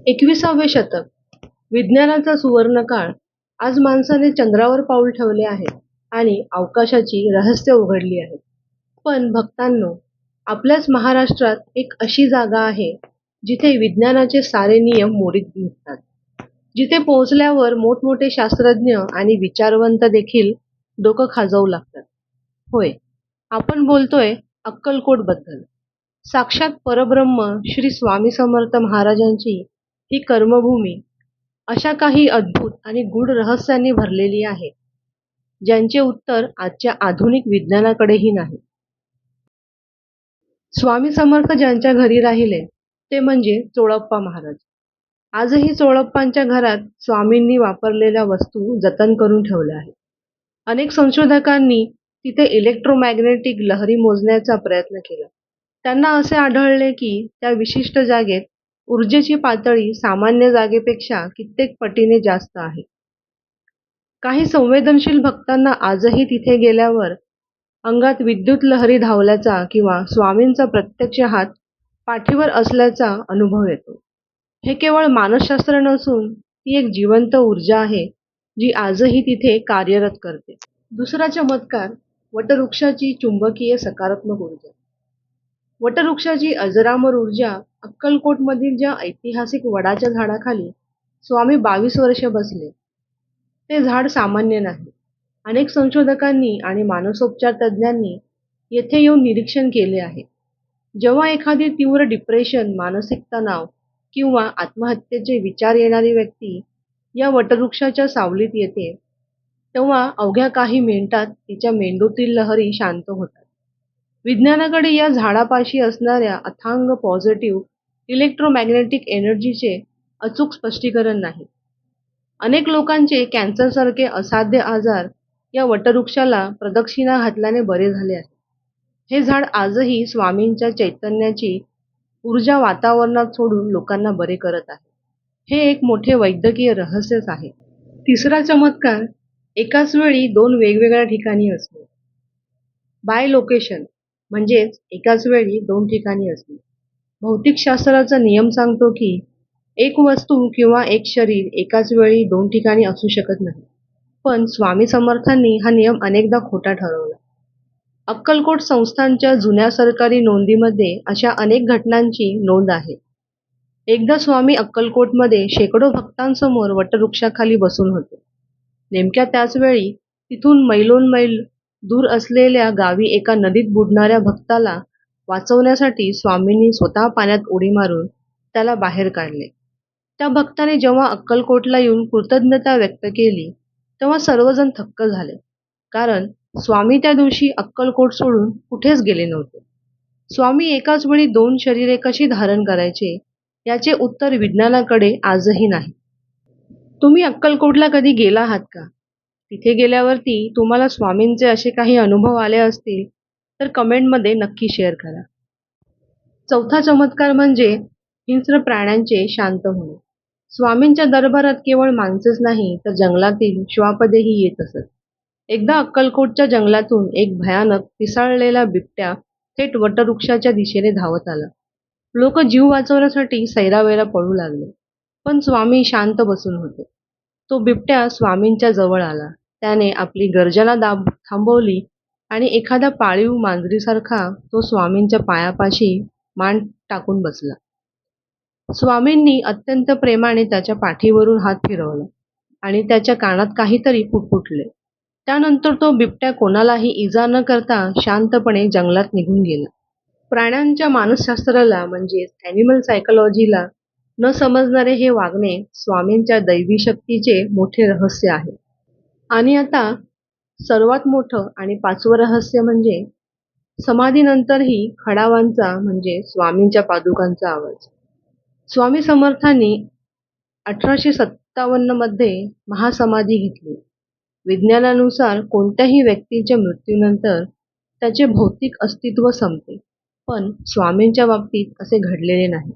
एकविसावे शतक, विज्ञानाचा सुवर्णकाळ. आज माणसाने चंद्रावर पाऊल ठेवले आहे आणि अवकाशाची रहस्य उघडली आहेत. पण भक्तांनो, आपल्याच महाराष्ट्रात एक अशी जागा आहे, जिथे विज्ञानाचे सारे नियम मोडीत निघतात. जिथे पोहोचल्यावर मोठमोठे शास्त्रज्ञ आणि विचारवंत देखील डोकं खाजवू लागतात. होय, आपण बोलतोय अक्कलकोट बद्दल. साक्षात परब्रह्म श्री स्वामी समर्थ महाराजांची ही कर्मभूमी अशा काही अद्भुत आणि गूढ रहस्यांनी भरलेली आहे, ज्यांचे उत्तर आजच्या आधुनिक विज्ञानाकडेही नाही. स्वामी समर्थ ज्यांच्या घरी राहिले ते म्हणजे चोळप्पा महाराज. आजही चोळप्पांच्या घरात स्वामींनी वापरलेल्या वस्तू जतन करून ठेवल्या आहेत. अनेक संशोधकांनी तिथे इलेक्ट्रोमॅग्नेटिक लहरी मोजण्याचा प्रयत्न केला. त्यांना असे आढळले की त्या विशिष्ट जागेत ऊर्जेची पातळी सामान्य जागेपेक्षा कित्येक पटीने जास्त आहे. काही संवेदनशील भक्तांना आजही तिथे गेल्यावर अंगात विद्युत लहरी धावल्याचा किंवा स्वामींचा प्रत्यक्ष हात पाठीवर असल्याचा अनुभव येतो. हे केवळ मानसशास्त्र नसून ती एक जिवंत ऊर्जा आहे, जी आजही तिथे कार्यरत करते. दुसरा चमत्कार, वटवृक्षाची चुंबकीय सकारात्मक ऊर्जा. वटवृक्षाची अजरामर ऊर्जा. अक्कलकोटमधील ज्या ऐतिहासिक वडाच्या झाडाखाली स्वामी 22 वर्षे बसले, ते झाड सामान्य नाही. अनेक संशोधकांनी आणि मानसोपचार तज्ज्ञांनी येथे येऊन निरीक्षण केले आहे. जेव्हा एखादी तीव्र डिप्रेशन, मानसिक तणाव किंवा आत्महत्येचे विचार येणारी व्यक्ती या वटवृक्षाच्या सावलीत येते, तेव्हा अवघ्या काही मिनिटात तिच्या मेंदूतील लहरी शांत होतात. विज्ञानाकडे या झाडापाशी असणाऱ्या अथांग पॉझिटिव्ह इलेक्ट्रोमॅग्नेटिक एनर्जीचे अचूक स्पष्टीकरण नाही. अनेक लोकांचे कॅन्सरसारखे असाध्य आजार या वटवृक्षाला प्रदक्षिणा घातल्याने बरे झाले आहेत. हे झाड आजही स्वामींच्या चैतन्याची ऊर्जा वातावरणात सोडून लोकांना बरे करत आहे. हे एक मोठे वैद्यकीय रहस्यच आहे. तिसरा चमत्कार, एकाच वेळी दोन वेगवेगळ्या ठिकाणी असणे. बाय लोकेशन म्हणजेच एकाच वेळी दोन ठिकाणी असणे. भौतिकशास्त्राचा नियम सांगतो की एक वस्तू किंवा एक शरीर एकाच वेळी दोन ठिकाणी असू शकत नाही. पण स्वामी समर्थांनी हा नियम अनेकदा खोटा ठरवला. अक्कलकोट संस्थानच्या जुन्या सरकारी नोंदीमध्ये अशा अनेक घटनांची नोंद आहे. एकदा स्वामी अक्कलकोटमध्ये शेकडो भक्तांसमोर वटवृक्षाखाली बसून होते. नेमक्या त्याच वेळी तिथून मैलोनमैल दूर असलेल्या गावी एका नदीत बुडणाऱ्या भक्ताला वाचवण्यासाठी स्वामींनी स्वतः पाण्यात उडी मारून त्याला बाहेर काढले. त्या भक्ताने जेव्हा अक्कलकोटला येऊन कृतज्ञता व्यक्त केली, तेव्हा सर्वजण थक्क झाले. कारण स्वामी त्या दिवशी अक्कलकोट सोडून कुठेच गेले नव्हते. स्वामी एकाच वेळी दोन शरीरे कशी धारण करायचे, याचे उत्तर विज्ञानाकडे आजही नाही. तुम्ही अक्कलकोटला कधी गेला आहात का? तिथे गेल्यावरती तुम्हाला स्वामींचे असे काही अनुभव आले असतील तर कमेंटमध्ये नक्की शेअर करा. चौथा चमत्कार म्हणजे हिंस्र प्राण्यांचे शांत होणे. स्वामींच्या दरबारात केवळ माणसेच नाही तर जंगलातील श्वापदेही येत असत. एकदा अक्कलकोटच्या जंगलातून एक भयानक पिसाळलेला बिबट्या थेट वटवृक्षाच्या दिशेने धावत आला. लोक जीव वाचवण्यासाठी सैरावैरा पळू लागले, पण स्वामी शांत बसून होते. तो बिबट्या स्वामींच्या जवळ आला. त्याने आपली गर्जना थांबवली आणि एखाद्या पाळीव मांजरीसारखा तो स्वामींच्या पायापाशी मान टाकून बसला. स्वामींनी अत्यंत प्रेमाने त्याच्या पाठीवरून हात फिरवला आणि त्याच्या कानात काहीतरी पुटपुटले. त्यानंतर तो बिबट्या कोणालाही इजा न करता शांतपणे जंगलात निघून गेला. प्राण्यांच्या मानसशास्त्राला म्हणजेच ॲनिमल सायकोलॉजीला न समजणारे हे वागणे स्वामींच्या दैवी शक्तीचे मोठे रहस्य आहे. आणि आता सर्वात मोठं आणि पाचवं रहस्य म्हणजे समाधीनंतरही खडावांचा म्हणजे स्वामींच्या पादुकांचा आवाज. स्वामी समर्थांनी 1857 मध्ये महासमाधी घेतली. विज्ञानानुसार कोणत्याही व्यक्तीच्या मृत्यूनंतर त्याचे भौतिक अस्तित्व संपते, पण स्वामींच्या बाबतीत असे घडलेले नाही.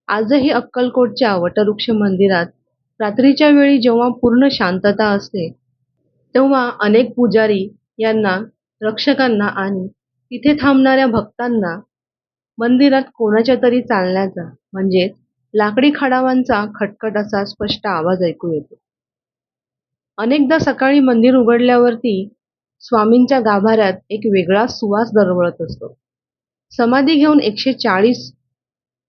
आजही अक्कलकोटच्या वटवृक्ष मंदिरात रात्रीच्या वेळी जेव्हा पूर्ण शांतता असते, तेव्हा अनेक पुजारी यांना, रक्षकांना आणि तिथे थांबणाऱ्या भक्तांना मंदिरात कोणाच्या तरी चालण्याचा म्हणजेच लाकडी खडावांचा खटखट असा स्पष्ट आवाज ऐकू येतो. अनेकदा सकाळी मंदिर उघडल्यावरती स्वामींच्या गाभाऱ्यात एक वेगळा सुवास दरवळत असतो. समाधी घेऊन 140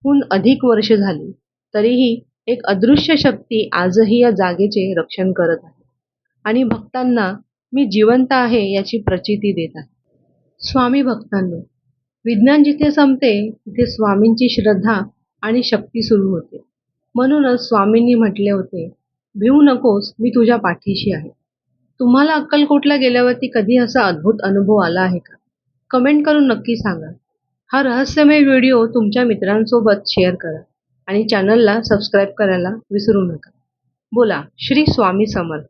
हून अधिक वर्षे झाली, तरीही एक अदृश्य शक्ती आजही या जागेचे रक्षण करत आहे आणि भक्तांना मी जिवंत आहे याची प्रचिती देत आहे. स्वामी भक्तांनो, विज्ञान जिथे संपते तिथे स्वामींची श्रद्धा आणि शक्ती सुरू होते. म्हणूनच स्वामींनी म्हटले होते, भिवू नकोस, मी तुझ्या पाठीशी आहे. तुम्हाला अक्कलकोटला गेल्यावरती कधी असा अद्भुत अनुभव आला आहे का? कमेंट करून नक्की सांगा. हा रहस्यमय व्हिडिओ तुमच्या मित्रांसोबत शेअर करा आणि चॅनलला सबस्क्राईब करायला विसरू नका. बोला श्री स्वामी समर्थ.